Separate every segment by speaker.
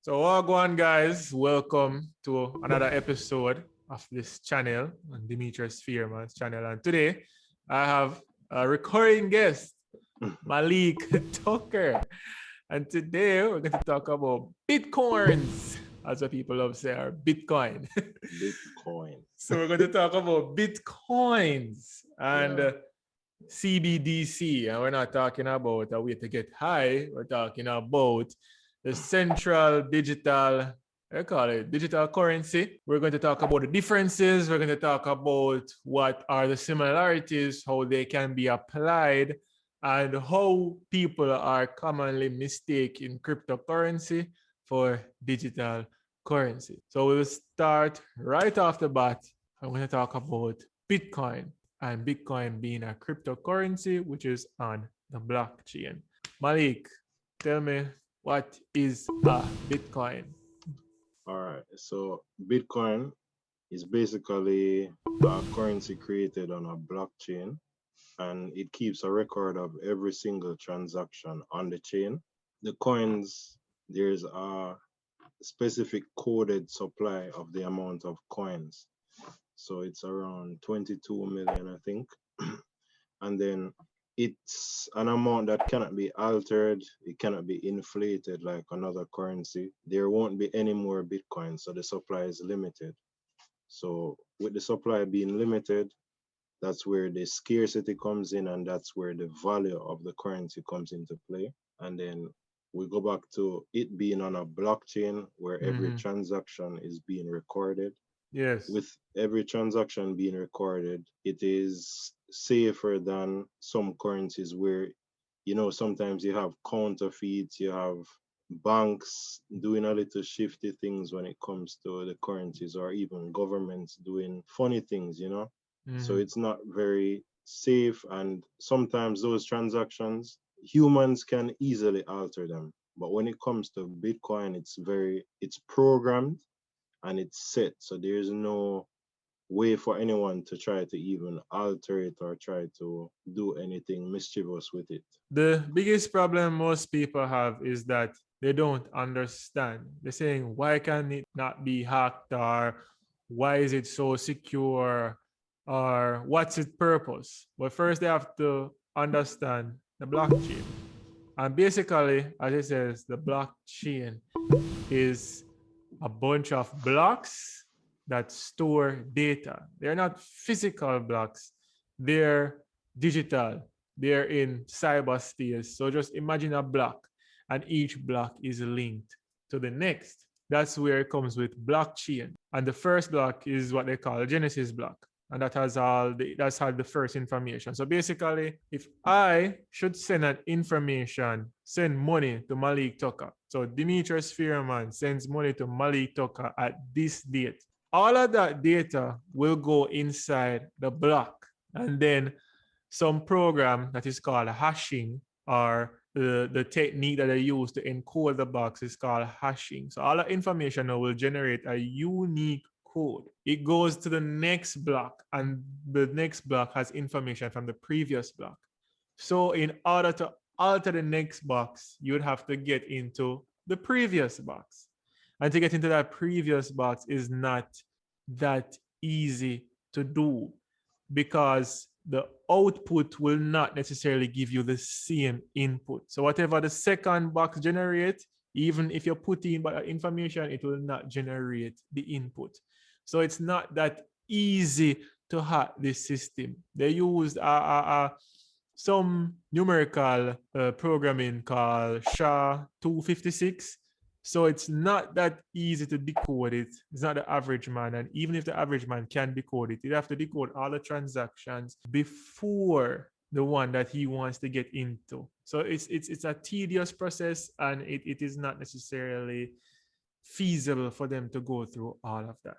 Speaker 1: So, wagwan guys, welcome to another episode of this channel on Demetress Fairman's channel. And today I have a recurring guest, Malik Tucker. And today we're going to talk about Bitcoins, as the people love say, or Bitcoin.
Speaker 2: Bitcoin.
Speaker 1: So we're going to talk about Bitcoins and CBDC. And we're not talking about a way to get high. We're talking about the central digital, I call it digital currency. We're going to talk about the differences. We're going to talk about what are the similarities, how they can be applied, and how people are commonly mistaking cryptocurrency for digital currency. So we'll start right off the bat. I'm going to talk about Bitcoin, and Bitcoin being a cryptocurrency which is on the blockchain. Malik, tell me, what is a Bitcoin?
Speaker 2: All right. So Bitcoin is basically a currency created on a blockchain, and it keeps a record of every single transaction on the chain. The coins, there's a specific coded supply of the amount of coins. So it's around 22 million, I think. And then it's an amount that cannot be altered. It cannot be inflated like another currency. There won't be any more Bitcoin, so the supply is limited. So with the supply being limited, that's where the scarcity comes in, and that's where the value of the currency comes into play. And then we go back to it being on a blockchain where every transaction is being recorded.
Speaker 1: Yes.
Speaker 2: With every transaction being recorded, it is safer than some currencies where, sometimes you have counterfeits, you have banks doing a little shifty things when it comes to the currencies, or even governments doing funny things, So it's not very safe, and sometimes those transactions, humans can easily alter them. But when it comes to Bitcoin, it's programmed and it's set. So there's no way for anyone to try to even alter it or try to do anything mischievous with it.
Speaker 1: The biggest problem most people have is that they don't understand. They're saying, why can it not be hacked, or why is it so secure, or what's its purpose? But first they have to understand the blockchain. And basically, as it says, the blockchain is a bunch of blocks that store data. They're not physical blocks, they're digital. They're in cyberspace. So just imagine a block, and each block is linked to the next. That's where it comes with blockchain. And the first block is what they call a Genesis block. And that has the first information. So basically, if I should send send money to Malik Tucker. So Demetress Fairman sends money to Malik Tucker at this date. All of that data will go inside the block. And then some program that is called hashing, or the technique that they use to encode the blocks, is called hashing. So all the information now will generate a unique code. It goes to the next block, and the next block has information from the previous block. So in order to alter the next box, you would have to get into the previous box. And to get into that previous box is not that easy to do, because the output will not necessarily give you the same input. So whatever the second box generates, even if you put in information, it will not generate the input. So it's not that easy to hack this system. They used some numerical programming called SHA-256. So it's not that easy to decode it. It's not the average man. And even if the average man can decode it, he'd have to decode all the transactions before the one that he wants to get into. So it's a tedious process, and it is not necessarily feasible for them to go through all of that.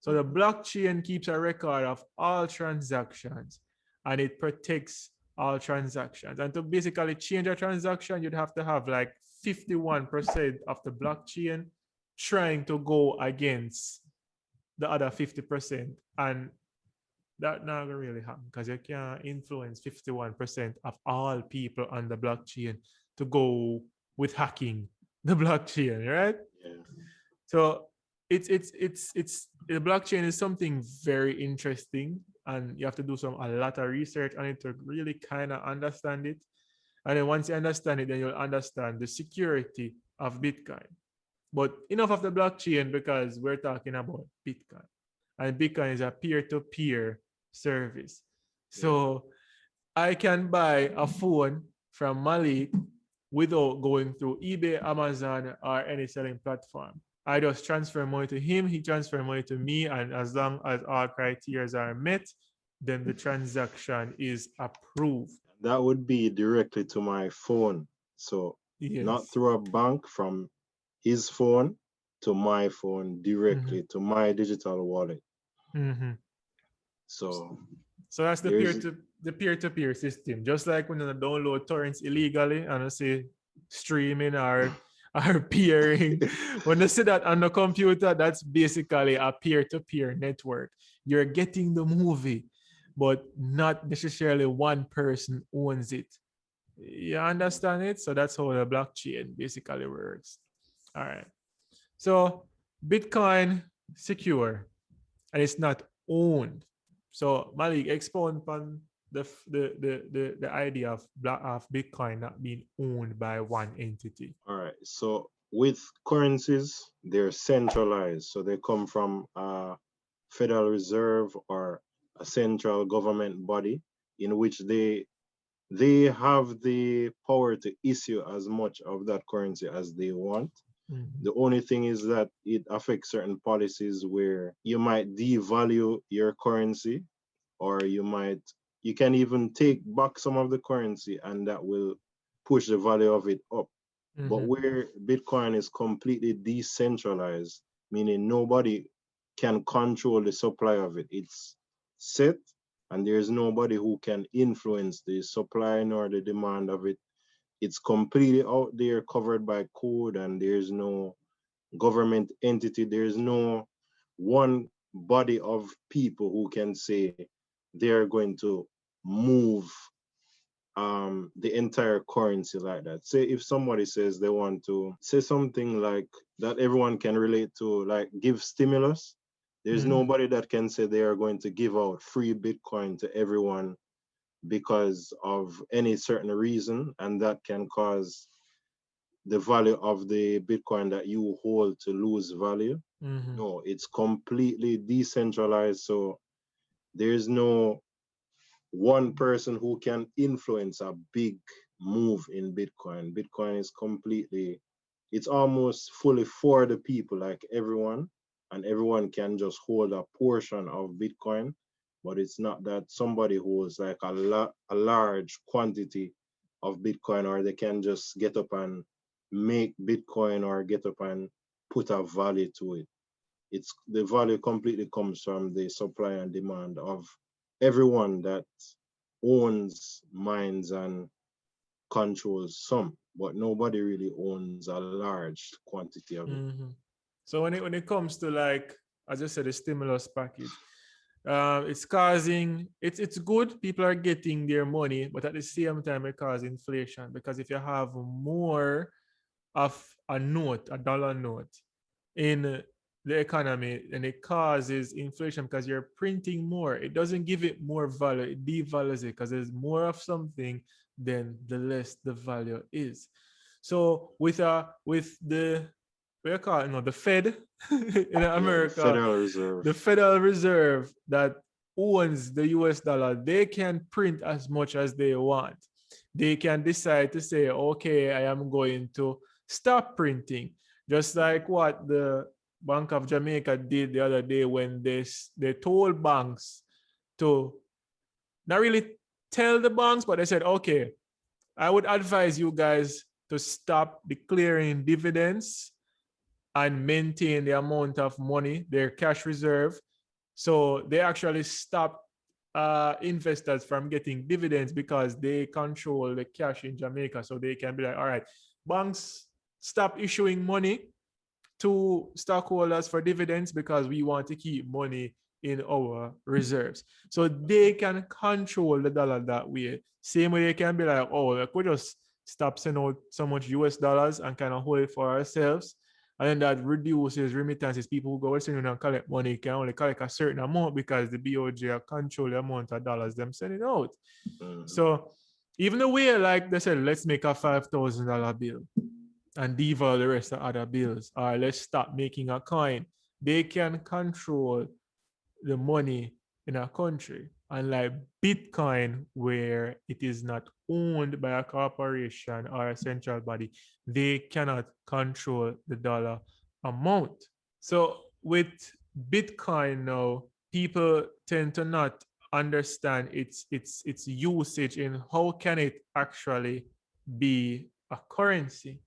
Speaker 1: So the blockchain keeps a record of all transactions, and it protects all transactions. And to basically change a transaction, you'd have to have like 51% of the blockchain trying to go against the other 50%. And that not gonna really happen, because you can't influence 51% of all people on the blockchain to go with hacking the blockchain, right?
Speaker 2: Yeah.
Speaker 1: So it's the blockchain is something very interesting, and you have to do a lot of research on it to really kind of understand it. And then once you understand it, then you'll understand the security of Bitcoin. But enough of the blockchain, because we're talking about Bitcoin. And Bitcoin is a peer-to-peer service.
Speaker 2: Yeah.
Speaker 1: So I can buy a phone from Malik without going through eBay, Amazon, or any selling platform. I just transfer money to him, he transfer money to me, and as long as all criteria are met, then the transaction is approved.
Speaker 2: That would be directly to my phone. So not
Speaker 1: Yes.
Speaker 2: through a bank, from his phone to my phone,
Speaker 1: Mm-hmm.
Speaker 2: directly to my digital wallet.
Speaker 1: Mm-hmm.
Speaker 2: So
Speaker 1: So that's
Speaker 2: there's
Speaker 1: the peer-to-peer system. Just like when you download torrents illegally and I say streaming or peering. When you see that on the computer, that's basically a peer-to-peer network. You're getting the movie, but not necessarily one person owns it. You understand it? So that's how the blockchain basically works. All right. So Bitcoin secure and it's not owned. So Malik, expound upon the idea of Bitcoin not being owned by one entity.
Speaker 2: all right. So with currencies, they're centralized. So they come from a Federal Reserve or a central government body in which they have the power to issue as much of that currency as they want.
Speaker 1: Mm-hmm.
Speaker 2: The only thing is that it affects certain policies where you might devalue your currency, or you can even take back some of the currency and that will push the value of it up. But
Speaker 1: Mm-hmm.
Speaker 2: where Bitcoin is completely decentralized, meaning nobody can control the supply of it, it's set, and there's nobody who can influence the supply nor the demand of it. It's completely out there, covered by code, and there's no government entity. There's no one body of people who can say they're going to move the entire currency like that. Say if somebody says they want to say something like that everyone can relate to, like give stimulus, there's
Speaker 1: Mm-hmm.
Speaker 2: nobody that can say they are going to give out free Bitcoin to everyone because of any certain reason, and that can cause the value of the Bitcoin that you hold to lose value.
Speaker 1: Mm-hmm.
Speaker 2: No, it's completely decentralized. So there's no one person who can influence a big move in Bitcoin. Bitcoin is completely, it's almost fully for the people, like everyone, and everyone can just hold a portion of Bitcoin. But it's not that somebody holds like a large quantity of Bitcoin, or they can just get up and make Bitcoin or get up and put a value to it. It's the value completely comes from the supply and demand of everyone that owns mines and controls some, but nobody really owns a large quantity of it.
Speaker 1: Mm-hmm. So when it comes to, like I just said, the stimulus package, it's causing it's good. People are getting their money, but at the same time, it causes inflation, because if you have more of a note, a dollar note, in the economy, and it causes inflation because you're printing more. It doesn't give it more value, it devalues it, because there's more of something, then the less the value is. So with the, what you call it, the Fed in
Speaker 2: Yeah, the
Speaker 1: America,
Speaker 2: Federal Reserve.
Speaker 1: the Federal Reserve that owns the US dollar, they can print as much as they want. They can decide to say, okay, I am going to stop printing. Just like what the Bank of Jamaica did the other day, when they told banks to not really tell the banks, but they said, okay, I would advise you guys to stop declaring dividends and maintain the amount of money, their cash reserve. So they actually stopped investors from getting dividends, because they control the cash in Jamaica. So they can be like, all right, banks, stop issuing money to stockholders for dividends, because we want to keep money in our reserves. So they can control the dollar that way. Same way they can be like, oh, like we just stop sending out so much US dollars and kind of hold it for ourselves. And then that reduces remittances. People who go Western Union and collect money can only collect a certain amount because the BOJ control the amount of dollars them sending out. So even the way, like they said, let's make a $5,000 bill and devalue the rest of other bills, or let's stop making a coin. They can control the money in a country, unlike Bitcoin, where it is not owned by a corporation or a central body. They cannot control the dollar amount. So with Bitcoin now, people tend to not understand its usage in how can it actually be a currency.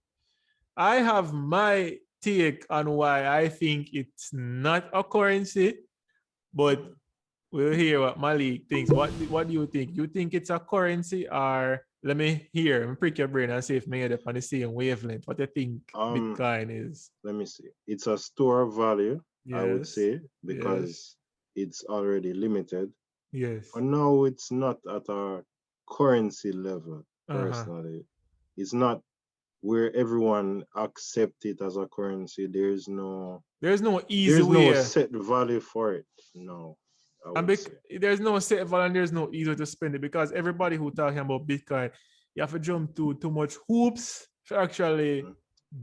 Speaker 1: I have my take on why I think it's not a currency, but we'll hear what Malik thinks. What do you think? You think it's a currency, or let me hear and prick your brain and see if me end up on the same wavelength. What do you think Bitcoin is?
Speaker 2: Let me see. It's a store of value, I would
Speaker 1: Yes.
Speaker 2: say, because it's already limited.
Speaker 1: Yes.
Speaker 2: But now it's not at a currency level, personally. It's not where everyone accept it as a currency. There's no
Speaker 1: easy way.
Speaker 2: no set value for it. No.
Speaker 1: There's no set value and there's no easy way to spend it, because everybody who talking about Bitcoin, you have to jump to too much hoops to actually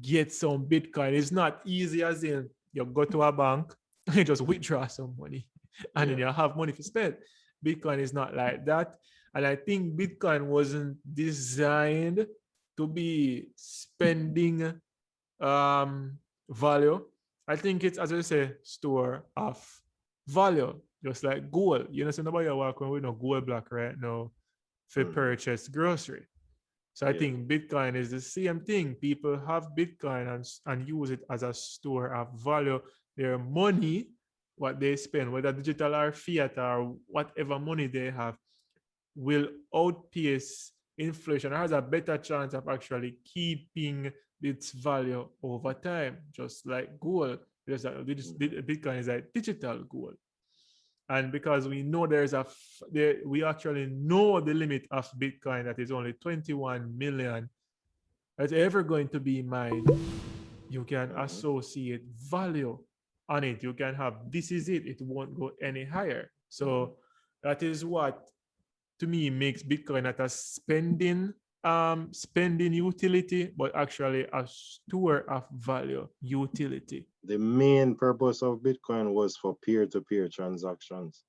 Speaker 1: get some Bitcoin. It's not easy as in you go to a bank and you just withdraw some money and then you have money to spend. Bitcoin is not like that. And I think Bitcoin wasn't designed to be spending value. I think it's, as I say, store of value, just like gold. You know, so nobody walking with no gold block right now for purchase grocery. So I think Bitcoin is the same thing. People have Bitcoin and use it as a store of value. Their money, what they spend, whether digital or fiat or whatever money they have, will outpace inflation, or has a better chance of actually keeping its value over time, just like gold. Bitcoin is like digital gold. And because we know we actually know the limit of Bitcoin, that is only 21 million that's ever going to be mined, you can associate value on it. You can have, this is it, it won't go any higher. So that is what, to me, makes Bitcoin not a spending utility, but actually a store of value utility.
Speaker 2: The main purpose of Bitcoin was for peer-to-peer transactions.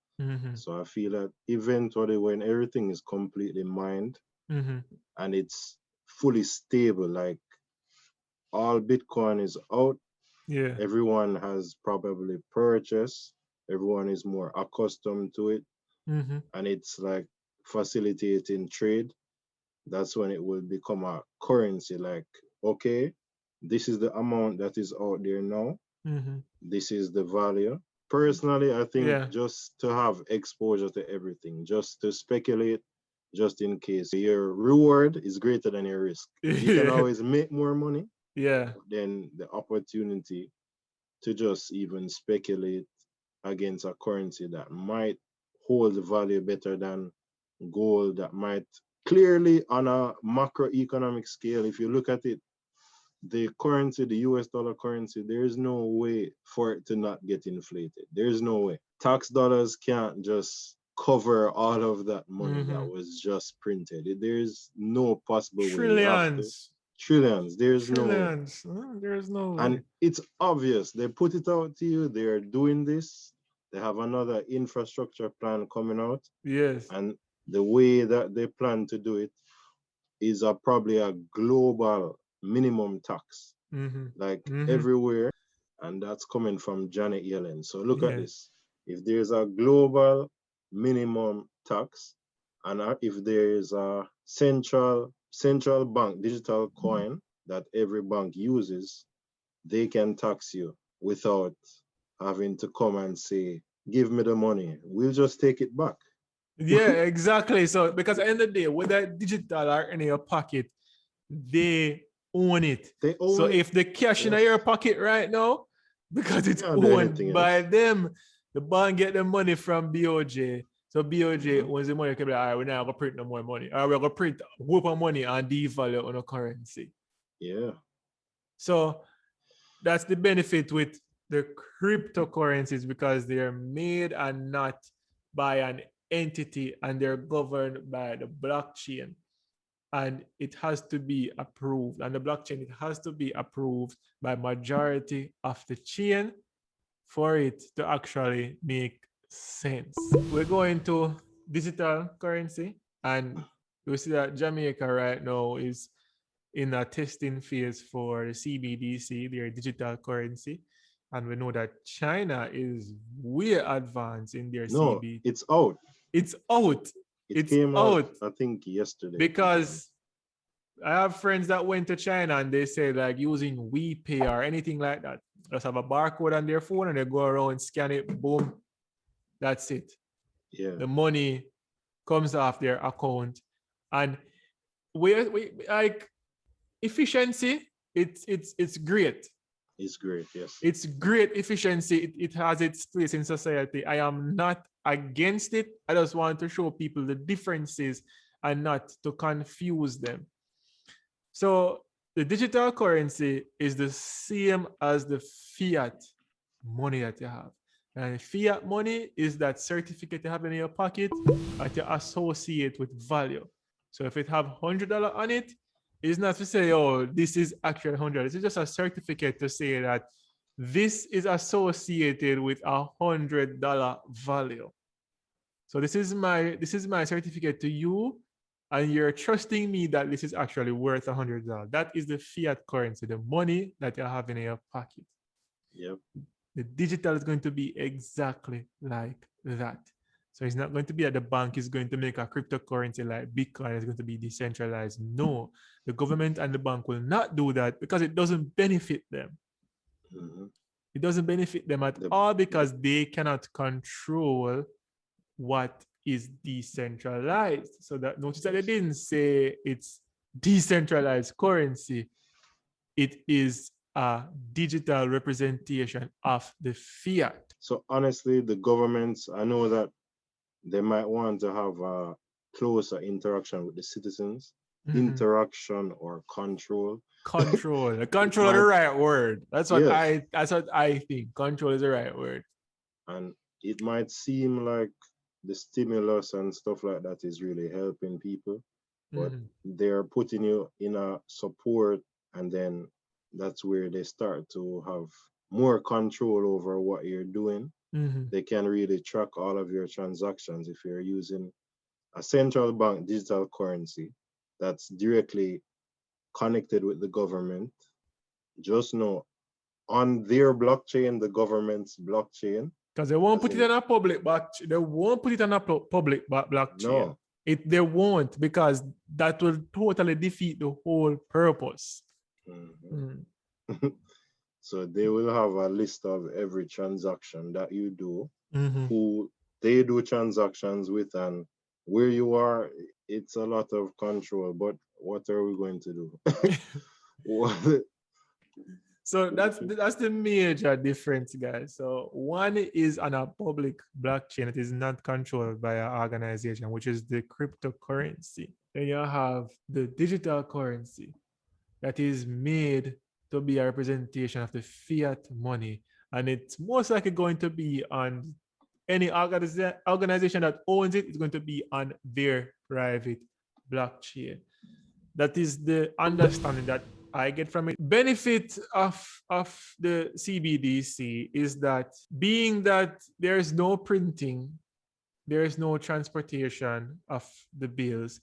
Speaker 2: So I feel that eventually, when everything is completely mined and it's fully stable, like all Bitcoin is out, everyone has probably purchased, everyone is more accustomed to it, and it's like facilitating trade. That's when it will become a currency. Like, okay, this is the amount that is out there now. This is the value. Personally, I think just to have exposure to everything, just to speculate, just in case your reward is greater than your risk. You can always make more money. Then the opportunity to just even speculate against a currency that might hold value better than gold, that might clearly, on a macroeconomic scale, if you look at it, the currency, the US dollar currency, there is no way for it to not get inflated. There's no way. Tax dollars can't just cover all of that money that was just printed. There's no possible way. Trillions. There's no way.
Speaker 1: There's no way.
Speaker 2: And it's obvious. They put it out to you. They're doing this. They have another infrastructure plan coming out. And the way that they plan to do it is probably a global minimum tax, like everywhere, and that's coming from Janet Yellen. So look at this. If there's a global minimum tax, and if there is a central bank digital coin that every bank uses, they can tax you without having to come and say, give me the money. We'll just take it back.
Speaker 1: Exactly. So because at the end of the day, whether digital or in your pocket, they own it. So if the cash in your pocket right now, because it's owned by them, the bank get the money from BOJ. So BOJ owns the money, can be like, all right, we're not going to print no more money. Or we're going to print whoop of money and devalue on a currency. So that's the benefit with the cryptocurrencies, because they're made and not by an entity, and they're governed by the blockchain, and it has to be approved, and the blockchain, it has to be approved by majority of the chain for it to actually make sense. We're going to digital currency, and we see that Jamaica right now is in a testing phase for the CBDC, their digital currency. And we know that China is way advanced in their
Speaker 2: No,
Speaker 1: CB.
Speaker 2: it's out.
Speaker 1: It's out.
Speaker 2: It
Speaker 1: It's
Speaker 2: came out,
Speaker 1: out
Speaker 2: I think, yesterday.
Speaker 1: because I have friends that went to China and they say like using WePay or anything like that. Just have a barcode on their phone and they go around, scan it, boom, that's it.
Speaker 2: Yeah.
Speaker 1: The money comes off their account, and we like efficiency. It's great.
Speaker 2: It's great, yes.
Speaker 1: It's great efficiency. It has its place in society. I am not against it. I just want to show people the differences and not to confuse them. So the digital currency is the same as the fiat money that you have. And fiat money is that certificate you have in your pocket that you associate with value. So if it have $100 on it, it's not to say, oh, this is actually 100. It's just a certificate to say that this is associated with $100 value. So this is my certificate to you, and you're trusting me that this is actually worth $100. That is the fiat currency, the money that you have in your pocket.
Speaker 2: Yep.
Speaker 1: The digital is going to be exactly like that. So it's not going to be at the bank is going to make a cryptocurrency like Bitcoin. It's going to be decentralized. No, the government and the bank will not do that because it doesn't benefit them.
Speaker 2: Mm-hmm.
Speaker 1: It doesn't benefit them at all because they cannot control what is decentralized. So that notice that they didn't say it's decentralized currency. It is a digital representation of the fiat.
Speaker 2: So honestly, the governments, I know that they might want to have a closer interaction with the citizens. Interaction or control.
Speaker 1: Control. Control is the right word. That's what
Speaker 2: Yes.
Speaker 1: that's what I think. Control is the right word.
Speaker 2: And it might seem like the stimulus and stuff like that is really helping people, but they're putting you in a support, and then that's where they start to have more control over what you're doing. They can really track all of your transactions if you're using a central bank digital currency that's directly connected with the government. Just know on their blockchain, the government's blockchain.
Speaker 1: Because they won't put it on a public blockchain. They won't put it on a public blockchain.
Speaker 2: No.
Speaker 1: They won't, because that will totally defeat the whole purpose.
Speaker 2: So they will have a list of every transaction that you do, who they do transactions with, and where you are. It's a lot of control, but what are we going to do?
Speaker 1: So that's the major difference, guys. So one is on a public blockchain. It is not controlled by an organization, which is the cryptocurrency. Then you have the digital currency that is made to be a representation of the fiat money. And it's most likely going to be on any organization that owns it. It's going to be on their private blockchain. That is the understanding that I get from it. Benefit of the CBDC is that, being that there is no printing, there is no transportation of the bills,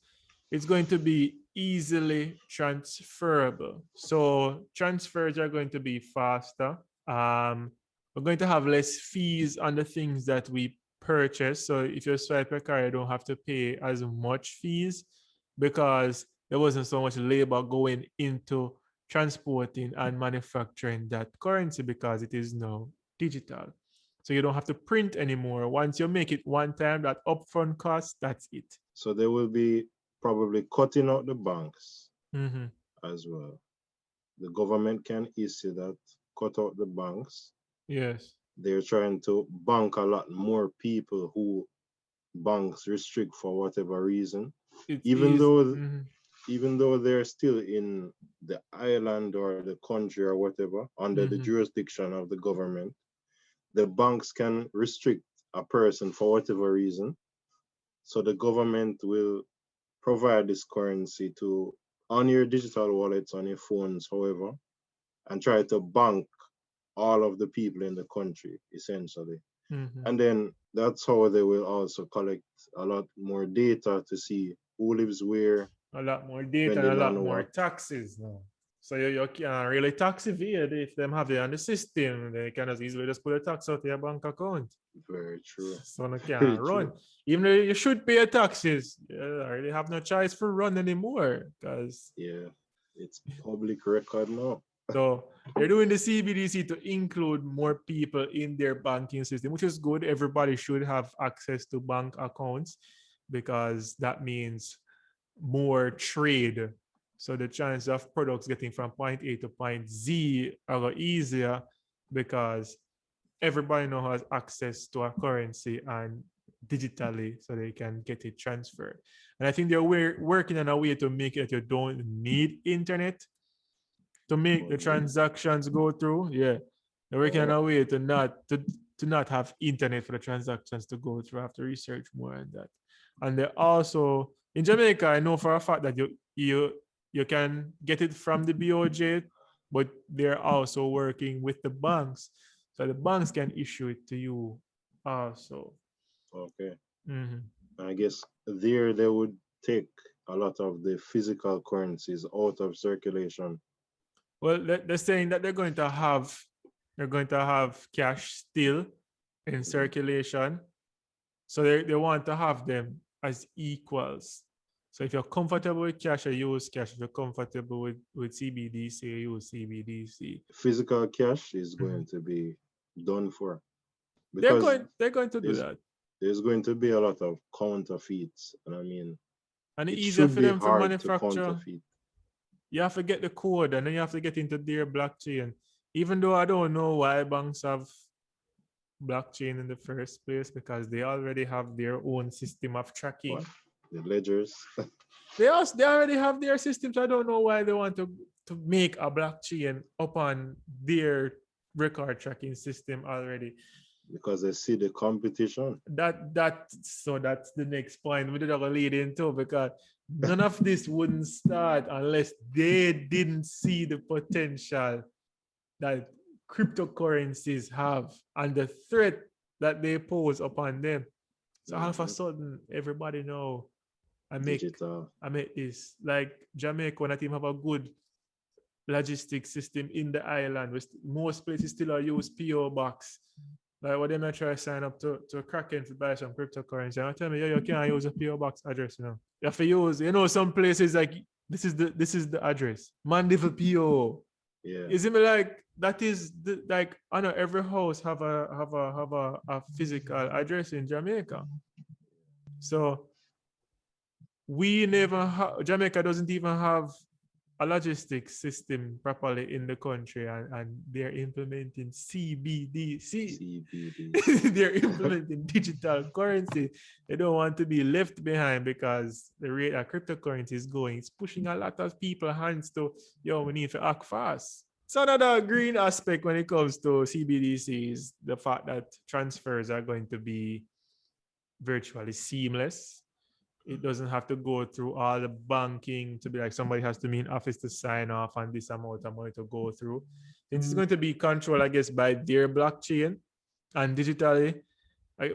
Speaker 1: it's going to be easily transferable. So transfers are going to be faster. We're going to have less fees on the things that we purchase. So if you swipe your card, you don't have to pay as much fees, because there wasn't so much labor going into transporting and manufacturing that currency, because it is now digital. So you don't have to print anymore. Once you make it one time, that upfront cost, that's it.
Speaker 2: So they will be probably cutting out the banks as well. The government can issue that, cut out the banks.
Speaker 1: Yes.
Speaker 2: They're trying to bank a lot more people who banks restrict for whatever reason. Even though even though they're still in the island or the country or whatever, under the jurisdiction of the government, the banks can restrict a person for whatever reason. So the government will provide this currency to on your digital wallets, on your phones, however, and try to bank all of the people in the country, essentially. And then that's how they will also collect a lot more data to see who lives where,
Speaker 1: A lot more data and a
Speaker 2: depending
Speaker 1: lot
Speaker 2: on
Speaker 1: more
Speaker 2: what.
Speaker 1: taxes now. So you can't really tax evade if them have it on the system. They can as easily just put a tax out of your bank account.
Speaker 2: Very true.
Speaker 1: So you
Speaker 2: Very
Speaker 1: can't run.
Speaker 2: true.
Speaker 1: Even though you should pay your taxes, you really have no choice for run anymore. Because
Speaker 2: Yeah, it's public record now.
Speaker 1: so they're doing the CBDC to include more people in their banking system, which is good. Everybody should have access to bank accounts because that means more trade. So the chance of products getting from point A to point Z are a lot easier because everybody now has access to a currency and digitally so they can get it transferred. And I think they're working on a way to make it you don't need internet to make the transactions go through. Yeah. They're working on a way to not have internet for the transactions to go through. I have to research more on that. And they also in Jamaica, I know for a fact that you can get it from the BOJ, but they're also working with the banks. So the banks can issue it to you also.
Speaker 2: Okay.
Speaker 1: Mm-hmm.
Speaker 2: I guess there they would take a lot of the physical currencies out of circulation.
Speaker 1: Well, they're saying that they're going to have cash still in circulation. So they want to have them as equals. So if you're comfortable with cash, you use cash. If you're comfortable with CBDC, you use CBDC.
Speaker 2: Physical cash is going to be done for
Speaker 1: They're
Speaker 2: because
Speaker 1: going to do that.
Speaker 2: there's going to be a lot of counterfeits. And I mean,
Speaker 1: And it's
Speaker 2: it
Speaker 1: easier
Speaker 2: should
Speaker 1: for
Speaker 2: be
Speaker 1: them to
Speaker 2: hard to
Speaker 1: manufacture.
Speaker 2: counterfeit.
Speaker 1: You have to get the code and then you have to get into their blockchain. Even though I don't know why banks have blockchain in the first place because they already have their own system of tracking.
Speaker 2: What? The ledgers.
Speaker 1: They already have their systems. I don't know why they want to make a blockchain upon their record tracking system already.
Speaker 2: Because they see the competition.
Speaker 1: So that's the next point we did lead into because none of this wouldn't start unless they didn't see the potential that cryptocurrencies have and the threat that they pose upon them. So all of a sudden, everybody know I make this. Like Jamaica, not even have a good logistics system in the island. Most places still are use PO box. Like what they may try to sign up to a Kraken to buy some cryptocurrency. And I tell me, you can't use a PO box address, You have to use, some places like this is the address. Mandeville PO.
Speaker 2: Yeah.
Speaker 1: Is it like that is like I know every house have a physical address in Jamaica. So we never Jamaica doesn't even have a logistics system properly in the country and they're implementing CBDC. They're implementing digital currency. They don't want to be left behind because the rate that cryptocurrency is going, it's pushing a lot of people hands to, we need to act fast. So another green aspect when it comes to CBDC is the fact that transfers are going to be virtually seamless. It doesn't have to go through all the banking to be like somebody has to be in office to sign off and this amount of money to go through. It's going to be controlled, I guess, by their blockchain and digitally.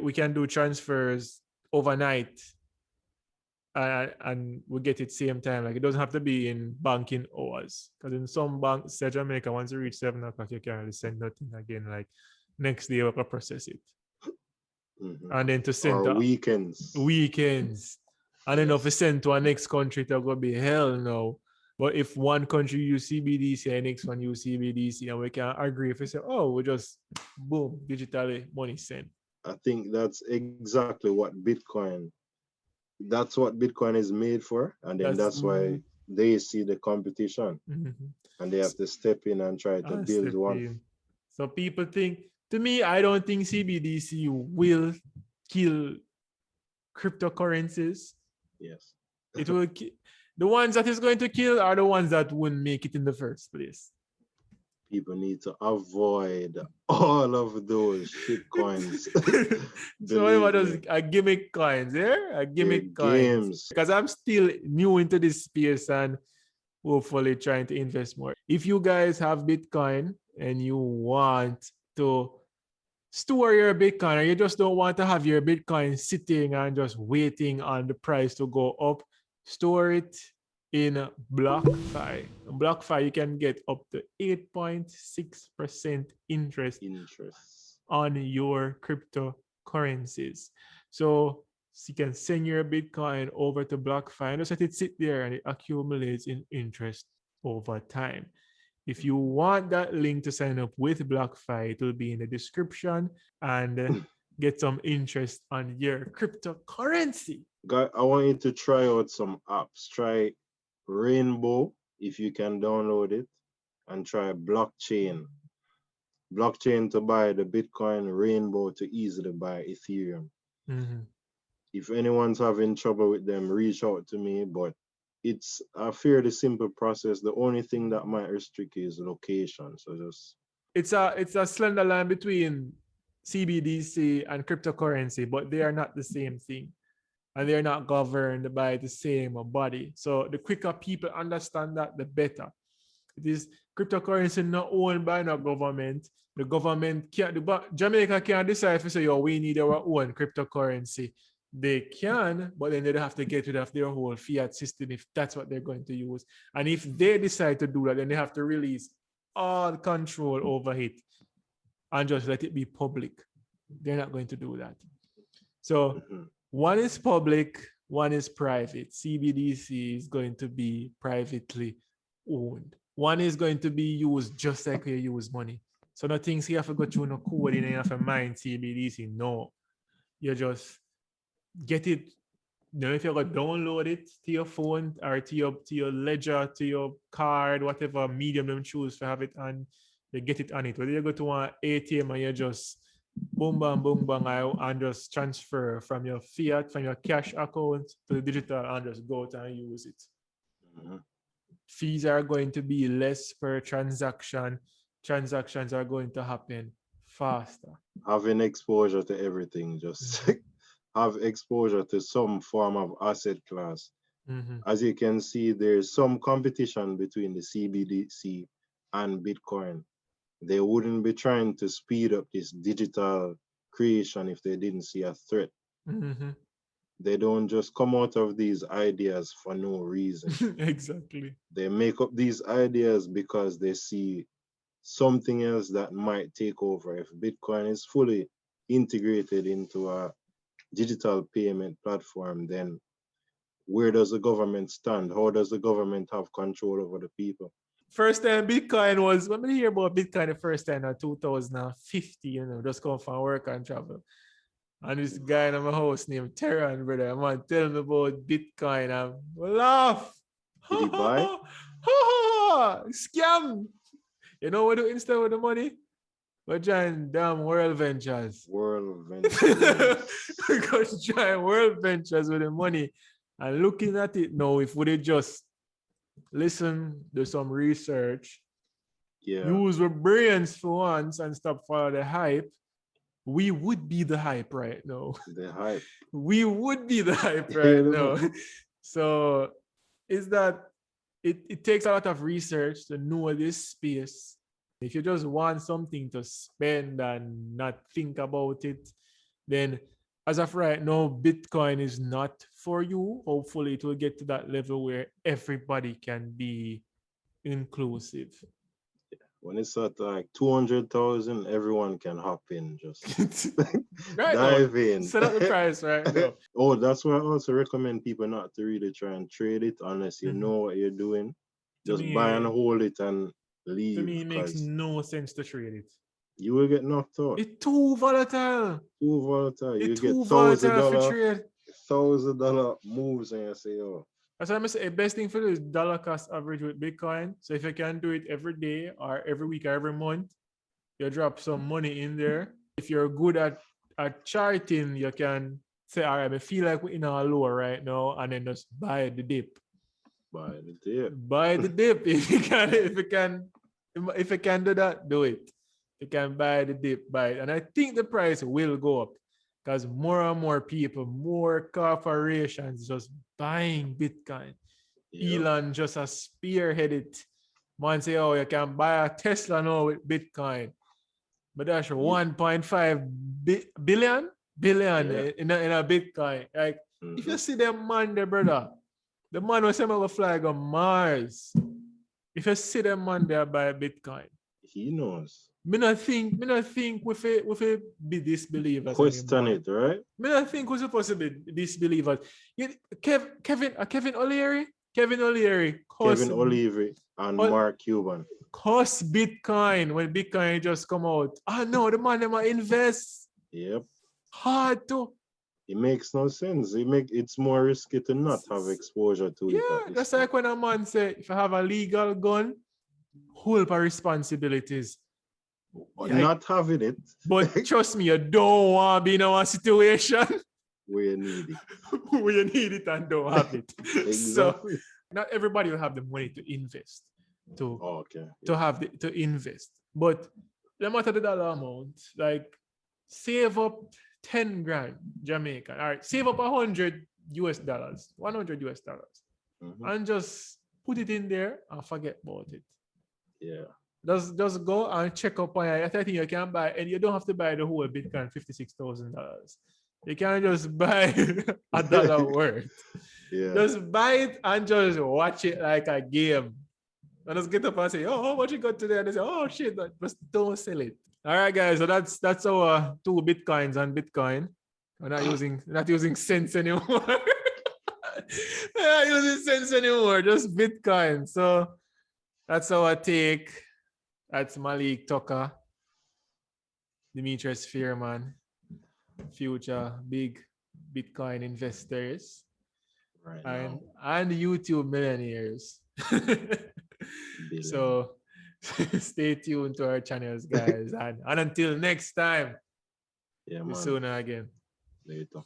Speaker 1: We can do transfers overnight and we get it same time. Like it doesn't have to be in banking hours because in some banks, say Jamaica, once you reach 7 o'clock, you can't really send nothing again. Like next day, we can process it. And then to send to
Speaker 2: weekends.
Speaker 1: And then if we send to our next country, it'll go be hell no. But if one country use CBDC and next one use CBDC, and we can agree if we say, we just boom, digitally money sent.
Speaker 2: I think that's exactly what Bitcoin is made for. And then that's why they see the competition. And they have to step in and try to build one.
Speaker 1: So people think, to me, I don't think CBDC will kill cryptocurrencies.
Speaker 2: Yes.
Speaker 1: It will The ones that is going to kill are the ones that wouldn't make it in the first place.
Speaker 2: People need to avoid all of those shit coins.
Speaker 1: So what
Speaker 2: Believe
Speaker 1: does
Speaker 2: me.
Speaker 1: a gimmick coins, yeah? A
Speaker 2: They're
Speaker 1: gimmick coins.
Speaker 2: games.
Speaker 1: Because I'm still new into this space and hopefully trying to invest more. If you guys have Bitcoin and you want to store your Bitcoin, or you just don't want to have your Bitcoin sitting and just waiting on the price to go up, store it in Blockfi. In Blockfi, you can get up to 8.6% interest on your cryptocurrencies. So you can send your Bitcoin over to Blockfi and just let it sit there and it accumulates in interest over time. If you want that link to sign up with Blockfi, it will be in the description and get some interest on your cryptocurrency.
Speaker 2: I want you to try out some apps. Try Rainbow if you can download it, and try Blockchain. Blockchain to buy the Bitcoin, Rainbow to easily buy Ethereum.
Speaker 1: Mm-hmm.
Speaker 2: If anyone's having trouble with them, reach out to me, but it's a fairly simple process. The only thing that might restrict you is location. So just
Speaker 1: it's a slender line between CBDC and cryptocurrency, but they are not the same thing. And they're not governed by the same body. So the quicker people understand that, the better. It is cryptocurrency not owned by no government. The government can't, Jamaica can't decide if say, yo, we need our own cryptocurrency. They can, but then they have to get rid of their whole fiat system if that's what they're going to use. And if they decide to do that, then they have to release all control over it and just let it be public. They're not going to do that. So one is public, one is private. CBDC is going to be privately owned. One is going to be used just like you use money. So no things you have to go through no coding and you have to mine CBDC. No. You just get it. If you're going to download it to your phone or to your ledger, to your card, whatever medium you choose to have it on, you get it on it. Whether you go to an ATM and you just boom, bang, and just transfer from your fiat, from your cash account to the digital and just go out and use it. Mm-hmm. Fees are going to be less per transaction. Transactions are going to happen faster.
Speaker 2: Having exposure to everything, just have exposure to some form of asset class. Mm-hmm. As you can see, there's some competition between the CBDC and Bitcoin. They wouldn't be trying to speed up this digital creation if they didn't see a threat. Mm-hmm. They don't just come out of these ideas for no reason.
Speaker 1: Exactly.
Speaker 2: They make up these ideas because they see something else that might take over. If Bitcoin is fully integrated into a digital payment platform, then where does the government stand? How does the government have control over the people?
Speaker 1: First time Bitcoin was, when I hear about Bitcoin the first time in 2050, just come from work and travel. And this guy in my house named Terran, brother, I'm going to tell him about Bitcoin. I'm laugh.
Speaker 2: Did he buy?
Speaker 1: Scam. You know what do instead with the money? We're join damn World Ventures.
Speaker 2: World Ventures.
Speaker 1: Go join World Ventures with the money. And looking at it now, if we just listen, do some research, use our brains for once and stop following the hype, we would be the hype right now.
Speaker 2: The hype.
Speaker 1: We would be the hype right now. So is that it takes a lot of research to know this space. If you just want something to spend and not think about it, then as of right now, Bitcoin is not for you. Hopefully it will get to that level where everybody can be inclusive.
Speaker 2: When it's at like 200,000, everyone can hop in, just
Speaker 1: right
Speaker 2: dive in.
Speaker 1: Set up the price right now.
Speaker 2: Oh, that's why I also recommend people not to really try and trade it unless you know what you're doing. Just buy and hold it and leave.
Speaker 1: To me, it makes no sense to trade it.
Speaker 2: You will get knocked out.
Speaker 1: It's too volatile.
Speaker 2: Too volatile.
Speaker 1: It's
Speaker 2: you
Speaker 1: too
Speaker 2: get $1,000 moves and you say, oh.
Speaker 1: That's why I'm saying the best thing for this dollar cost average with Bitcoin. So if you can do it every day or every week or every month, you drop some money in there. If you're good at charting, you can say, all right, I feel like we're in a low right now, and then just buy the dip.
Speaker 2: Buy the dip.
Speaker 1: Buy the dip. If you can do that, do it. You can buy the dip, buy it. And I think the price will go up because more and more people, more corporations just buying Bitcoin.
Speaker 2: Yep.
Speaker 1: Elon just a spearheaded. Man say, oh, you can buy a Tesla now with Bitcoin. But that's 1.5 billion in a Bitcoin. Like, if you see them man there, brother, the man was saying fly go Mars. If you see them man there buy Bitcoin,
Speaker 2: he knows.
Speaker 1: Me not think with a be disbelievers
Speaker 2: Question
Speaker 1: anymore.
Speaker 2: it, right?
Speaker 1: Me not think we're supposed to be disbelievers. Kevin O'Leary, Kevin O'Leary
Speaker 2: and Mark Cuban.
Speaker 1: Cost Bitcoin when Bitcoin just come out. No, the man them invest.
Speaker 2: Yep.
Speaker 1: Hard to.
Speaker 2: It makes no sense. It's more risky to not have exposure to it.
Speaker 1: Yeah, that's like when a man say, if I have a legal gun, whole for responsibilities.
Speaker 2: Not having it.
Speaker 1: But trust me, you don't want to be in a situation
Speaker 2: where you need it.
Speaker 1: where you need it and don't have it.
Speaker 2: Exactly.
Speaker 1: So not everybody will have the money to invest. To invest. But no matter the dollar amount, like save up 10 grand Jamaican. All right, save up $100 US, $100 US, and just put it in there and forget about it.
Speaker 2: Yeah.
Speaker 1: Just go and check up on it. I think you can buy, and you don't have to buy the whole Bitcoin $56,000. You can just buy $1 worth.
Speaker 2: Yeah.
Speaker 1: Just buy it and just watch it like a game. And just get up and say, oh, how much you got today? And they say, oh shit, just don't sell it. All right, guys. So that's our 2 Bitcoins on Bitcoin. We're not using cents anymore. We're not using cents anymore, just Bitcoin. So that's our take. That's Malik Tucker, Demetress Fairman, future big Bitcoin investors,
Speaker 2: right
Speaker 1: and YouTube millionaires. So stay tuned to our channels, guys. and until next time,
Speaker 2: yeah,
Speaker 1: see you sooner again.
Speaker 2: Later.